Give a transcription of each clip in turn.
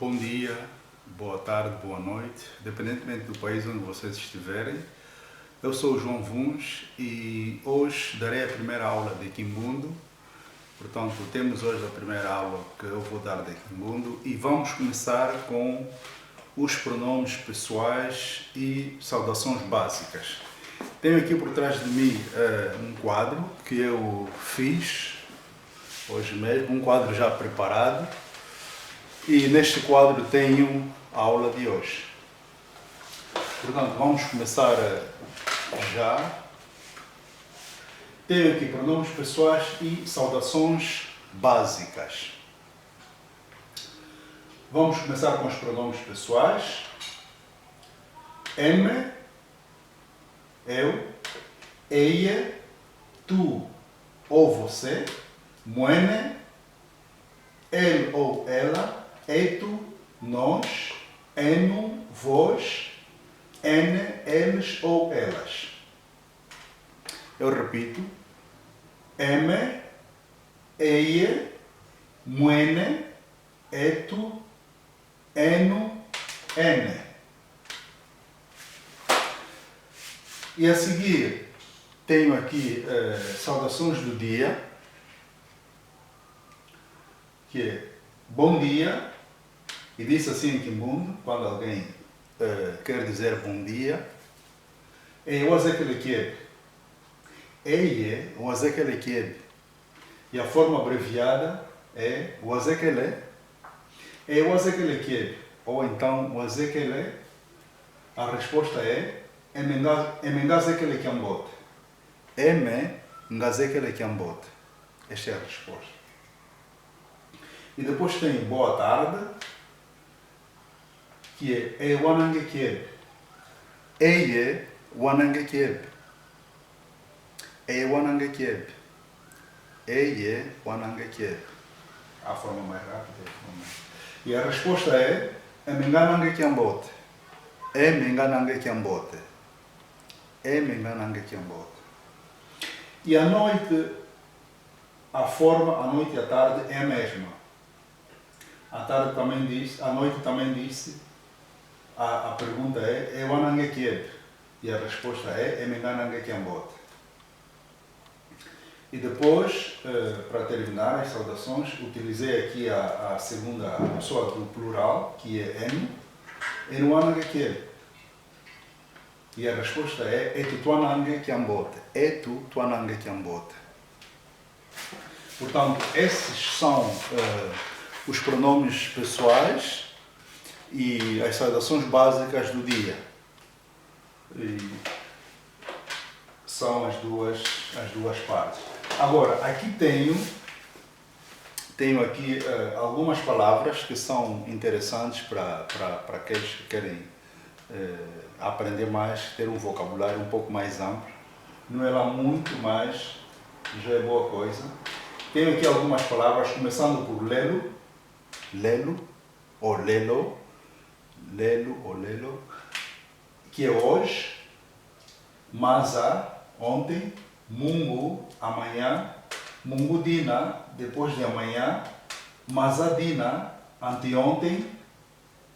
Bom dia, boa tarde, boa noite, independentemente do país onde vocês estiverem. Eu sou o João Vuns e hoje darei a primeira aula de Quimbundo. Portanto, temos hoje a primeira aula que eu vou dar de Quimbundo e vamos começar com os pronomes pessoais e saudações básicas. Tenho aqui por trás de mim um quadro que eu fiz hoje mesmo, um quadro já preparado. E neste quadro tenho a aula de hoje. Portanto, vamos começar já. Tenho aqui pronomes pessoais e saudações básicas. Vamos começar com os pronomes pessoais. M, eu, ella, tu ou você, muene, ele ou ela, etu, nós, eno, vós, ene, eles ou elas. Eu repito. M, ella, muene, etu, eno, ene. E a seguir tenho aqui saudações do dia, que é bom dia, e diz assim em Quimbundo, quando alguém quer dizer bom dia, é Wazekelekieb. Eye, Wazekelekieb. E a forma abreviada é Wazekele. É Wazekelekieb. Ou então Wazekele. A resposta é Emengazekelekiambot. Emengazekelekiambot. Esta é a resposta. E depois tem boa tarde, que é Wanangekieb. Eye Wanangekieb. Eye Wanangekieb. Eye Wanangekieb. A forma mais rápida. E a resposta é Emenganangekiambot. Emenganangekiambot. Emenganangekiambot. E à noite, a forma, à noite e à tarde é a mesma. À tarde também disse, à noite também disse, a pergunta é Wanangekieb. E a resposta é Emenganangekiambot. E depois, para terminar as saudações, utilizei aqui a segunda pessoa do plural, que é Enu Wanangekieb. E a resposta é Etu Tuanangekiambot. Etu Tuanangekiambot. Portanto, esses são os pronomes pessoais e as saudações básicas do dia. E são as duas partes. Agora, aqui tenho aqui algumas palavras que são interessantes para aqueles que querem aprender mais, ter um vocabulário um pouco mais amplo. Não é lá muito, mas já é boa coisa. Tenho aqui algumas palavras, começando por lelo, ou lelo, que é hoje, masa, ontem, mungu, amanhã, mungudina, depois de amanhã, masadina, anteontem,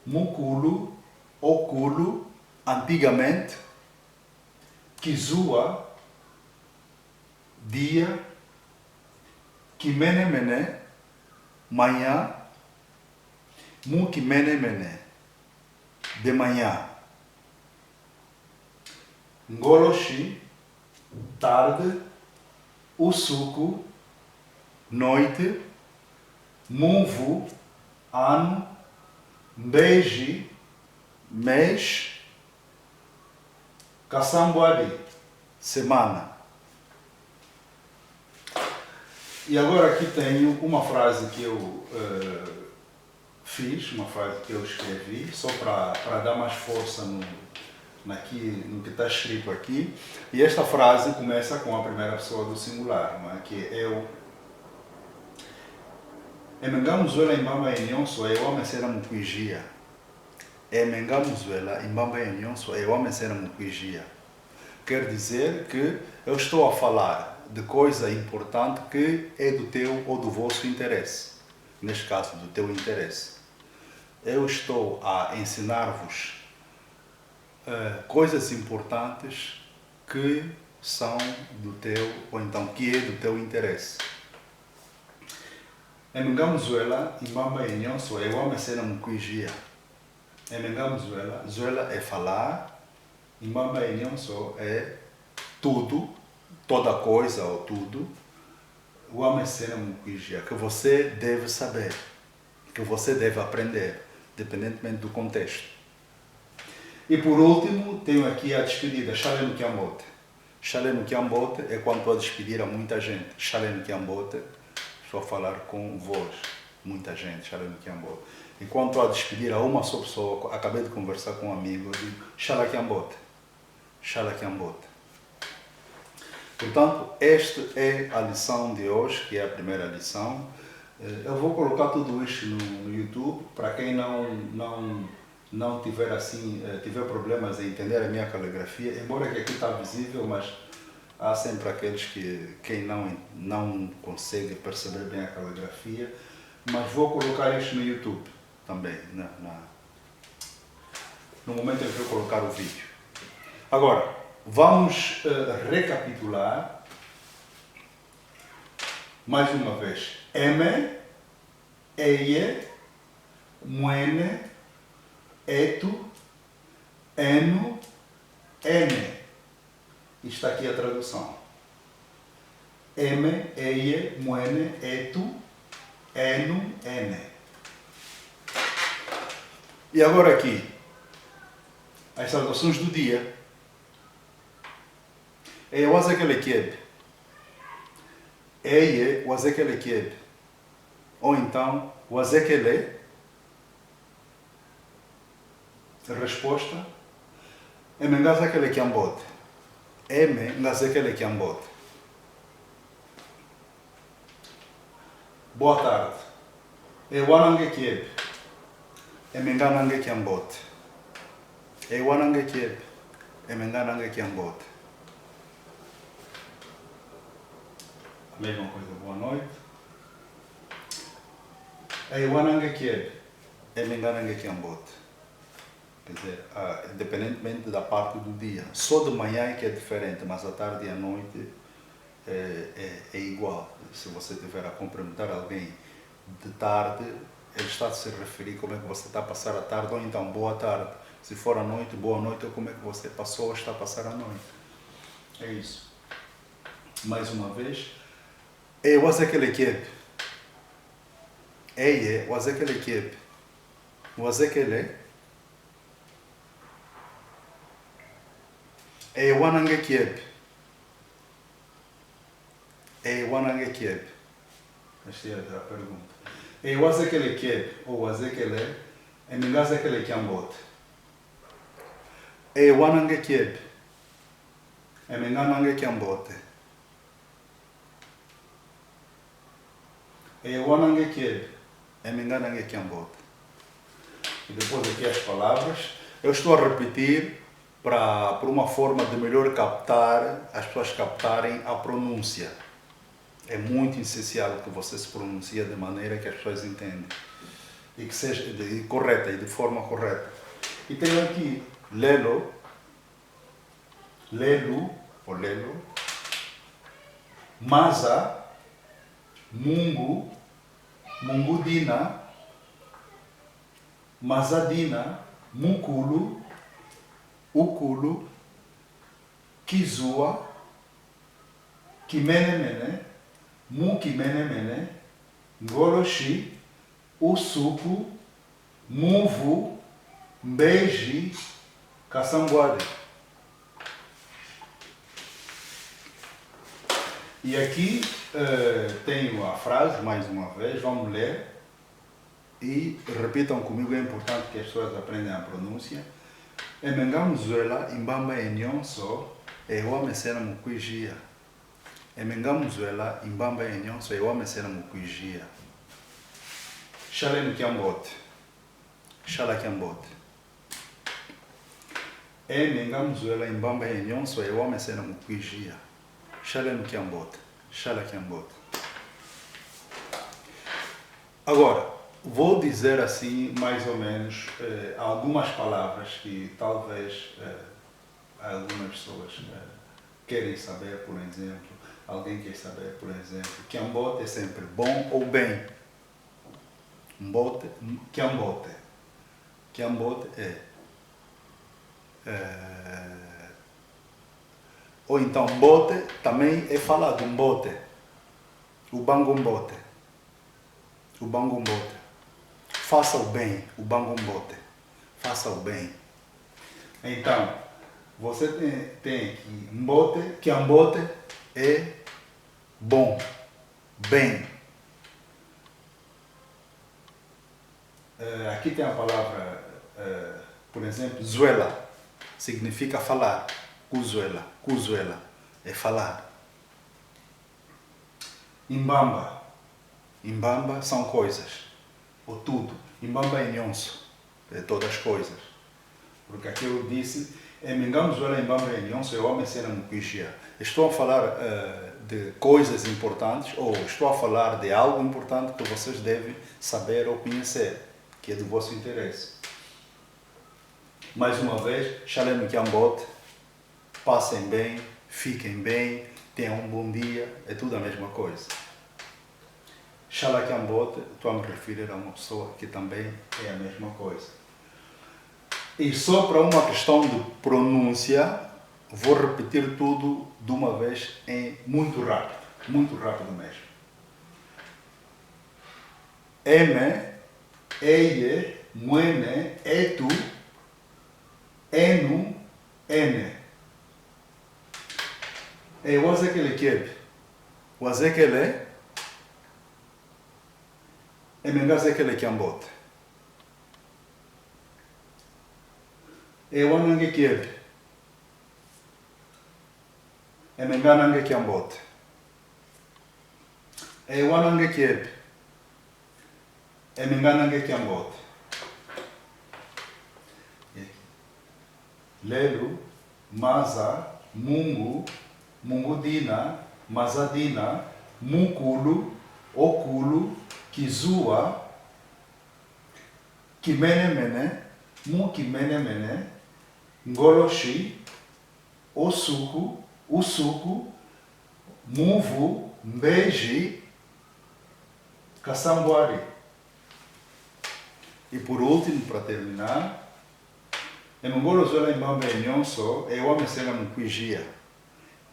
mukulo, okulo, antigamente, kizua, dia, kimenemene, manhã, mukimenemene, de manhã. Ngoloshi, tarde, usuku, noite, muvu, ano, mbeji, mês, kasambuadi, semana. E agora aqui tenho uma frase que eu fiz, uma frase que eu escrevi, só para dar mais força no que está escrito aqui. E esta frase começa com a primeira pessoa do singular, não é? Que é eu. Emengamuzuela imbamba enyonso é homem será mukuijia. Emengamuzuela imbamba enyonso é homem será mukuijia. Quer dizer que eu estou a falar de coisa importante que é do teu ou do vosso interesse. Neste caso, do teu interesse. eu estou a ensinar-vos coisas importantes que são do teu, ou então que é do teu interesse. Em Venezuela, Imbamba e Nhonso é uma cena muquijia. Em Venezuela, Zuela é falar, Imbamba e Nhonso é tudo, toda coisa ou tudo, uma cena muquijia, que você deve saber, que você deve aprender, independentemente do contexto. E por último, tenho aqui a despedida, Shalem Kiambote. Shalem Kiambote é quando estou a despedir a muita gente. Shalem Kiambote, estou a falar com vós, muita gente, Shalem Kiambote. E quando estou a despedir a uma só pessoa, acabei de conversar com um amigo, eu digo Shalem Kiambote. Shalem Kiambote. Portanto, esta é a lição de hoje, que é a primeira lição. Eu vou colocar tudo isto no YouTube, para quem não tiver assim, tiver problemas em entender a minha caligrafia, embora que aqui está visível, mas há sempre aqueles que quem não consegue perceber bem a caligrafia, mas vou colocar isto no YouTube também, no momento em que eu colocar o vídeo. Agora, vamos recapitular mais uma vez. Eme, Eye, Muene, Etu, Eno, Ene. Está aqui a tradução. Eme, Eye, Muene, Etu, Eno, Ene. E agora aqui, as saudações do dia. É Wazekelekeb. Eye, Wazekelekeb. Ou então, Wazekele. Resposta. Eme Ngazekelekiambote. Eme Ngazekelekiambote. Boa tarde. Ewanangekieb. Eme Nganangekiambote. Ewanangekieb. Eme Nganangekiambote. A mesma coisa, boa noite. Ewanangekieb. Eme Nganangekiambote. Quer dizer, independentemente da parte do dia. Só de manhã é que é diferente, mas à tarde e à noite é igual. Se você estiver a cumprimentar alguém de tarde, ele está a se referir como é que você está a passar a tarde, ou então boa tarde. Se for à noite, boa noite, ou como é que você passou ou está a passar a noite. É isso. Mais uma vez. É Wazekelekeb. É Wazekelekeb. Wazekele. É Wanangekieb. É Wanangekieb. Esta é a pergunta. É Wazekelekieb ou Wazekele é Ngazekelekiambote. É Wanangekieb. É Nganangekiambote. É Wanangekieb. É Nganangekiambote. E depois aqui as palavras. Eu estou a repetir por uma forma de melhor captar, as pessoas captarem a pronúncia. É muito essencial que você se pronuncie de maneira que as pessoas entendem. E que seja correta e de forma correta. E tenho aqui Lelo, Lelu, ou Lelo, Maza, Mungu, Mungudina, Mazadina, Mukulu, Ukulu, Kizua, Kimenemene, Mukimenemene, Ngoloshi, Usuku, Muvu, Mbeji, Caçambuade. E aqui tenho a frase, mais uma vez, vamos ler e repitam comigo, é importante que as pessoas aprendam a pronúncia. Emengamuzuela imbamba enyonso ewamesena mukwижia. Emengamuzuela imbamba enyonso ewamesena mukwижia. Shalem Kiambote. Shala Kiambote. Emengamuzuela imbamba enyonso ewamesena mukwижia. Shalem Kiambote. Shala Kiambote. Agora, vou dizer assim, mais ou menos, algumas palavras que talvez algumas pessoas querem saber, por exemplo. Alguém quer saber, por exemplo, Kiambote é sempre bom ou bem. Mbote, Kiambote. Kiambote ou então Mbote também é falado Mbote. O bango Mbote. O bango Mbote. Faça o bem, o bango Mbote. Faça o bem. Então, você tem que Mbote, Kiambote é bom, bem. Aqui tem a palavra, por exemplo, zuela, significa falar. Cuzuela, cuzuela, é falar. Imbamba, imbamba são coisas, ou tudo. Imbamba é nhonso, é todas as coisas. Porque aqui eu disse, mengamos zuela imbamba é nhonso, é homem sendo muquixia. Estou a falar de coisas importantes, ou estou a falar de algo importante que vocês devem saber ou conhecer, que é do vosso interesse. Mais uma vez, Shalem Kiambote, passem bem, fiquem bem, tenham um bom dia, é tudo a mesma coisa. Shalom Kiambote, estou a me referir a uma pessoa que também é a mesma coisa. E só para uma questão de pronúncia, vou repetir tudo de uma vez muito rápido mesmo. Eme, eie, muene, etu, enu, ene. Wazekele kebe. Wazekele, emengazekele Kiambote. Wanange kebe. Emenganange Kiambote. Wanange kebe. Emenganange Kiambote. Lelu, Maza, Mungu, Mungudina, Mazadina, Mukulu, Okulu, Kizua, Kimenemene, Mukimenemene, Ngoloshi, Osuku, Usuku, Muvu, Mbeji, Kassambwari. E por último, para terminar, Ngolo Zuela Imbamba Nyonso, Ewame Sena Mukwijia.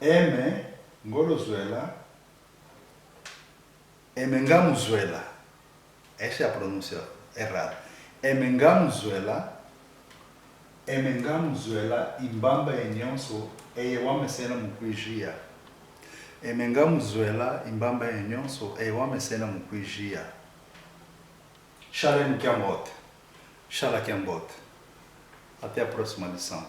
Eme, Ngolo Zuela, Emengamuzuela. Essa é a pronúncia errada. Emengamuzuela, Imbamba Nyonso, Ewame Sena Mukwijia. Emengamuzuela, Imbamba Nyonso, Ewame Sena Mukwijia. Shalem Kiambote. Shalom Kiambote. Até a próxima lição.